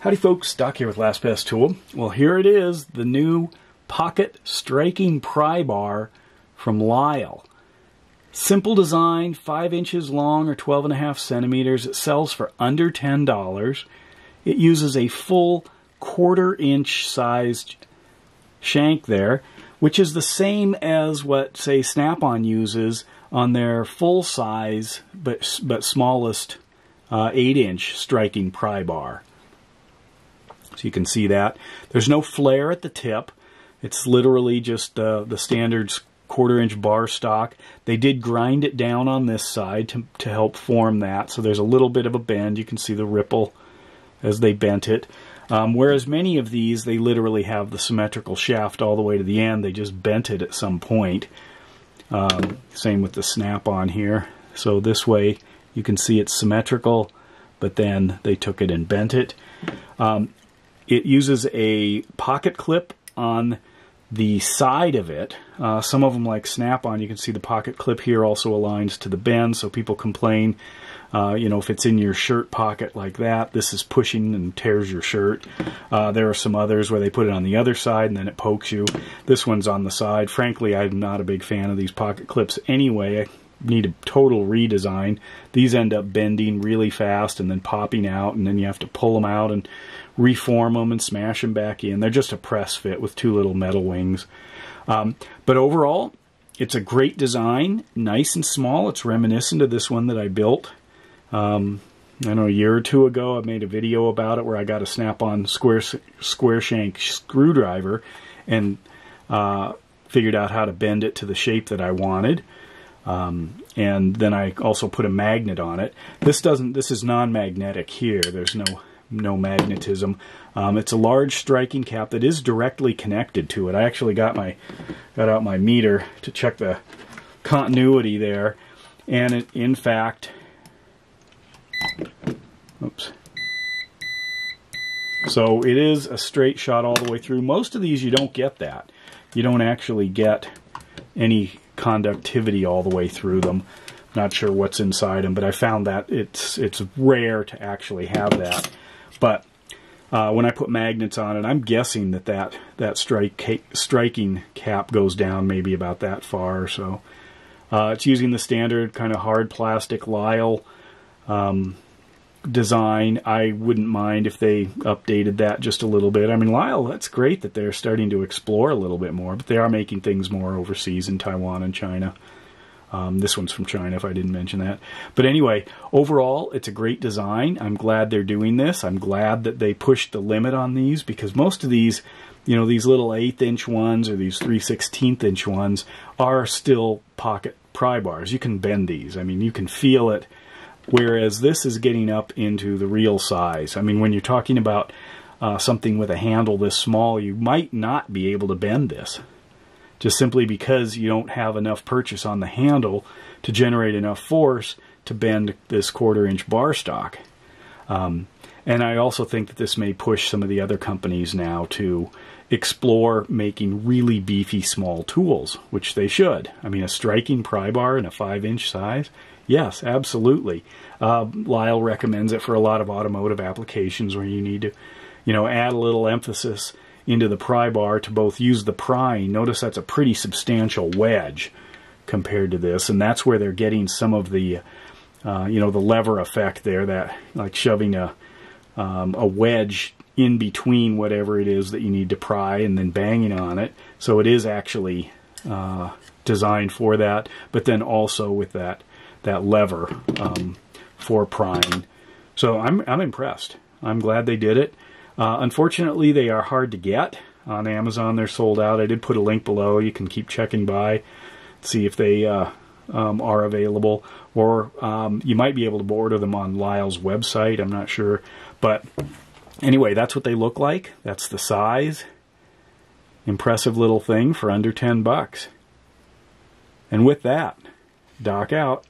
Howdy folks, Doc here with Last Best Tool. Well, here it is, the new Pocket Striking Pry Bar from Lisle. Simple design, 5 inches long or 12.5 centimeters. It sells for under $10. It uses a full 1/4 inch sized shank there, which is the same as what, say, Snap-on uses on their full size but smallest 8-inch striking pry bar. So you can see that. There's no flare at the tip. It's literally just the standard 1/4 inch bar stock. They did grind it down on this side to help form that. So there's a little bit of a bend. You can see the ripple as they bent it. Whereas many of these, they literally have the symmetrical shaft all the way to the end. They just bent it at some point. Same with the Snap-on here. So this way you can see it's symmetrical, but then they took it and bent it. It uses a pocket clip on the side of it. Some of them, like Snap-on, you can see the pocket clip here also aligns to the bend, so people complain, you know, if it's in your shirt pocket like that, this is pushing and tears your shirt. There are some others where they put it on the other side and then it pokes you. This one's on the side. Frankly, I'm not a big fan of these pocket clips anyway. I need a total redesign. These end up bending really fast and then popping out, and then you have to pull them out and reform them and smash them back in. They're just a press fit with 2 little metal wings. But overall, it's a great design, nice and small. It's reminiscent of this one that I built, I don't know, a year or 2 ago. I made a video about it where I got a Snap-on square shank screwdriver and figured out how to bend it to the shape that I wanted. And then I also put a magnet on it. This is non-magnetic here. There's no magnetism. It's a large striking cap that is directly connected to it. I actually got out my meter to check the continuity there, and it, in fact, oops. So it is a straight shot all the way through. Most of these you don't get that. You don't actually get any conductivity all the way through them. Not sure what's inside them, but I found that it's rare to actually have that. But when I put magnets on it, I'm guessing that striking cap goes down maybe about that far or so. It's using the standard kind of hard plastic Lisle design. I wouldn't mind if they updated that just a little bit. I mean, Lisle, that's great that they're starting to explore a little bit more, but they are making things more overseas in Taiwan and China. This one's from China, if I didn't mention that. But anyway, overall, it's a great design. I'm glad they're doing this. I'm glad that they pushed the limit on these, because most of these, you know, these little 1/8 inch ones or these 3/16 inch ones are still pocket pry bars. You can bend these. I mean, you can feel it. Whereas this is getting up into the real size. I mean, when you're talking about something with a handle this small, you might not be able to bend this, just simply because you don't have enough purchase on the handle to generate enough force to bend this 1/4 inch bar stock. And I also think that this may push some of the other companies now to explore making really beefy small tools, which they should. I mean, a striking pry bar in a 5-inch size? Yes, absolutely. Lisle recommends it for a lot of automotive applications where you need to, you know, add a little emphasis into the pry bar to both use the prying. Notice that's a pretty substantial wedge compared to this, and that's where they're getting some of the, you know, the lever effect there, that like shoving a wedge in between whatever it is that you need to pry and then banging on it. So it is actually designed for that, but then also with that lever for prying. So I'm impressed. I'm glad they did it. Unfortunately, they are hard to get. On Amazon, they're sold out. I did put a link below. You can keep checking by, see if they are available. Or you might be able to order them on Lisle's website. I'm not sure. But anyway, that's what they look like. That's the size. Impressive little thing for under $10. And with that, Doc out.